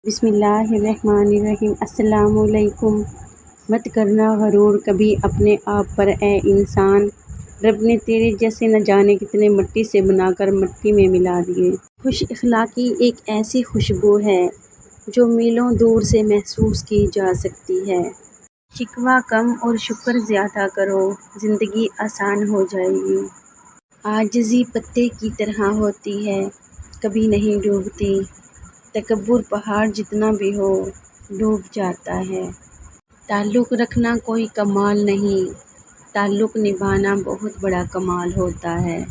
بسم اللہ الرحمن الرحیم۔ السلام علیکم۔ مت کرنا غرور کبھی اپنے آپ پر اے انسان، رب نے تیرے جیسے نہ جانے کتنے مٹی سے بنا کر مٹی میں ملا دیے۔ خوش اخلاقی ایک ایسی خوشبو ہے جو میلوں دور سے محسوس کی جا سکتی ہے۔ شکوہ کم اور شکر زیادہ کرو، زندگی آسان ہو جائے گی۔ عاجزی پتے کی طرح ہوتی ہے، کبھی نہیں ڈوبتی۔ تکبر پہاڑ جتنا بھی ہو، ڈوب جاتا ہے۔ تعلق رکھنا کوئی کمال نہیں، تعلق نبھانا بہت بڑا کمال ہوتا ہے۔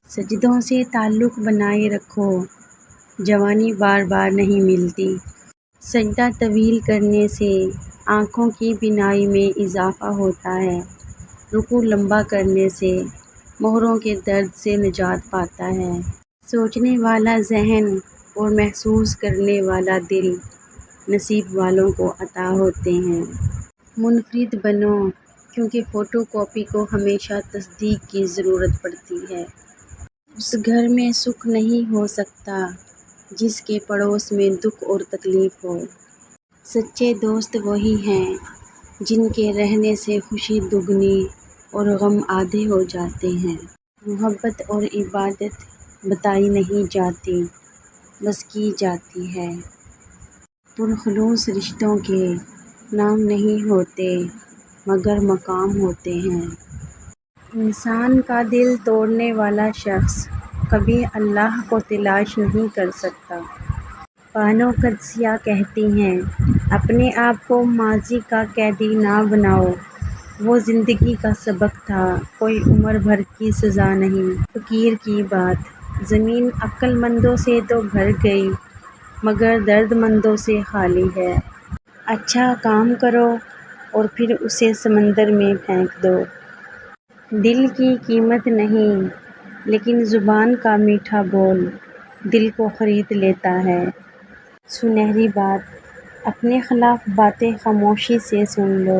سجدوں سے تعلق بنائے رکھو، جوانی بار بار نہیں ملتی۔ سجدہ طویل کرنے سے آنکھوں کی بینائی میں اضافہ ہوتا ہے۔ رکوع لمبا کرنے سے موہروں کے درد سے نجات پاتا ہے۔ سوچنے والا ذہن اور محسوس کرنے والا دل نصیب والوں کو عطا ہوتے ہیں۔ منفرد بنو، کیونکہ فوٹو کاپی کو ہمیشہ تصدیق کی ضرورت پڑتی ہے۔ اس گھر میں سکھ نہیں ہو سکتا جس کے پڑوس میں دکھ اور تکلیف ہو۔ سچے دوست وہی ہیں جن کے رہنے سے خوشی دگنی اور غم آدھے ہو جاتے ہیں۔ محبت اور عبادت بتائی نہیں جاتی، بس کی جاتی ہے۔ پرخلوص رشتوں کے نام نہیں ہوتے، مگر مقام ہوتے ہیں۔ انسان کا دل توڑنے والا شخص کبھی اللہ کو تلاش نہیں کر سکتا۔ بانو قدسیہ کہتی ہیں، اپنے آپ کو ماضی کا قیدی نہ بناؤ، وہ زندگی کا سبق تھا، کوئی عمر بھر کی سزا نہیں۔ فقیر کی بات، زمین عقل مندوں سے تو بھر گئی، مگر درد مندوں سے خالی ہے۔ اچھا کام کرو اور پھر اسے سمندر میں پھینک دو۔ دل کی قیمت نہیں، لیکن زبان کا میٹھا بول دل کو خرید لیتا ہے۔ سنہری بات، اپنے خلاف باتیں خاموشی سے سن لو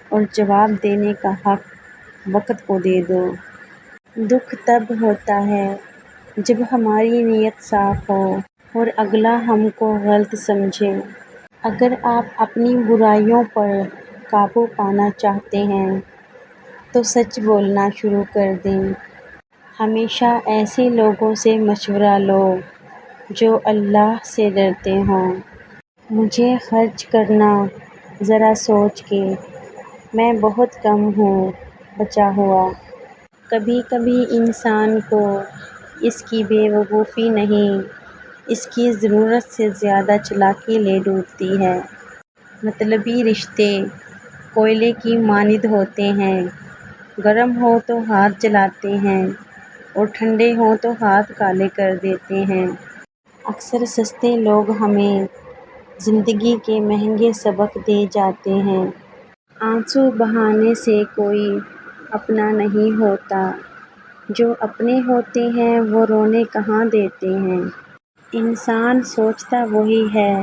اور جواب دینے کا حق وقت کو دے دو۔ دکھ تب ہوتا ہے جب ہماری نیت صاف ہو اور اگلا ہم کو غلط سمجھے۔ اگر آپ اپنی برائیوں پر قابو پانا چاہتے ہیں تو سچ بولنا شروع کر دیں۔ ہمیشہ ایسے لوگوں سے مشورہ لو جو اللہ سے ڈرتے ہوں۔ مجھے خرچ کرنا ذرا سوچ کے، میں بہت کم ہوں بچا ہوا۔ کبھی کبھی انسان کو اس کی بے وقوفی نہیں، اس کی ضرورت سے زیادہ چالاکی لے ڈوبتی ہے۔ مطلبی رشتے کوئلے کی مانند ہوتے ہیں، گرم ہوں تو ہاتھ جلاتے ہیں اور ٹھنڈے ہوں تو ہاتھ کالے کر دیتے ہیں۔ اکثر سستے لوگ ہمیں زندگی کے مہنگے سبق دے جاتے ہیں۔ آنسو بہانے سے کوئی اپنا نہیں ہوتا، جو اپنے ہوتے ہیں وہ رونے کہاں دیتے ہیں۔ انسان سوچتا وہی ہے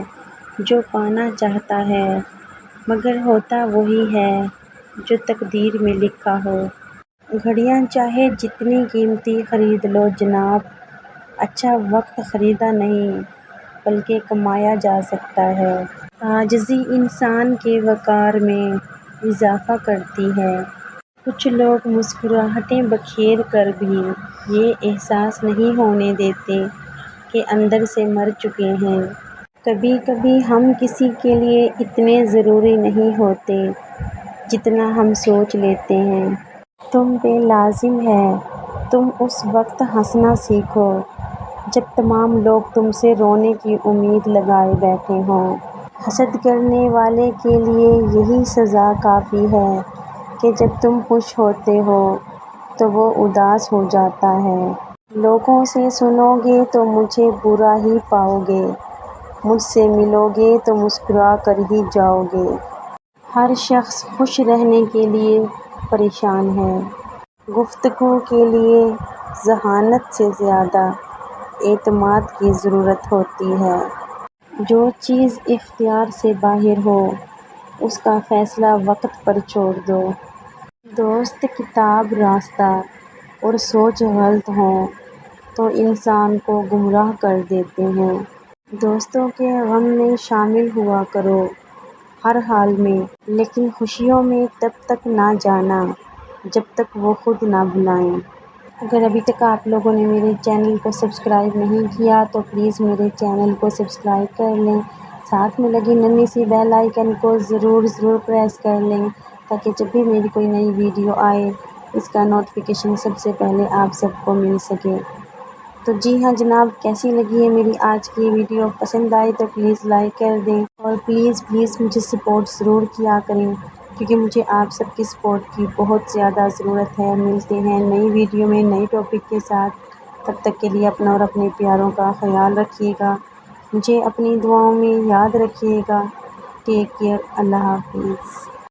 جو پانا چاہتا ہے، مگر ہوتا وہی ہے جو تقدیر میں لکھا ہو۔ گھڑیاں چاہے جتنی قیمتی خرید لو جناب، اچھا وقت خریدا نہیں بلکہ کمایا جا سکتا ہے۔ عاجزی انسان کے وقار میں اضافہ کرتی ہے۔ کچھ لوگ مسکراہٹیں بکھیر کر بھی یہ احساس نہیں ہونے دیتے کہ اندر سے مر چکے ہیں۔ کبھی کبھی ہم کسی کے لیے اتنے ضروری نہیں ہوتے جتنا ہم سوچ لیتے ہیں۔ تم پہ لازم ہے تم اس وقت ہنسنا سیکھو جب تمام لوگ تم سے رونے کی امید لگائے بیٹھے ہوں۔ حسد کرنے والے کے لیے یہی سزا کافی ہے کہ جب تم خوش ہوتے ہو تو وہ اداس ہو جاتا ہے۔ لوگوں سے سنو گے تو مجھے برا ہی پاؤ گے، مجھ سے ملو گے تو مسکرا کر ہی جاؤ گے۔ ہر شخص خوش رہنے کے لیے پریشان ہے۔ گفتگو کے لیے ذہانت سے زیادہ اعتماد کی ضرورت ہوتی ہے۔ جو چیز اختیار سے باہر ہو اس کا فیصلہ وقت پر چھوڑ دو۔ دوست کتاب راستہ اور سوچ غلط ہوں تو انسان کو گمراہ کر دیتے ہیں۔ دوستوں کے غم میں شامل ہوا کرو ہر حال میں، لیکن خوشیوں میں تب تک نہ جانا جب تک وہ خود نہ بلائیں۔ اگر ابھی تک آپ لوگوں نے میرے چینل کو سبسکرائب نہیں کیا تو پلیز میرے چینل کو سبسکرائب کر لیں، ساتھ میں لگی ننھی سی بیل آئیکن کو ضرور پریس کر لیں تاکہ جب بھی میری کوئی نئی ویڈیو آئے اس کا نوٹیفیکیشن سب سے پہلے آپ سب کو مل سکے۔ تو جی ہاں جناب، کیسی لگی ہے میری آج کی ویڈیو؟ پسند آئی تو پلیز لائک کر دیں اور پلیز مجھے سپورٹ ضرور کیا کریں کیونکہ مجھے آپ سب کی سپورٹ کی بہت زیادہ ضرورت ہے۔ ملتے ہیں نئی ویڈیو میں نئی ٹاپک کے ساتھ، تب تک کے لیے اپنا اور اپنے پیاروں کا خیال رکھیے گا، مجھے اپنی دعاؤں میں یاد رکھیے گا۔ ٹیک کیئر، اللہ حافظ۔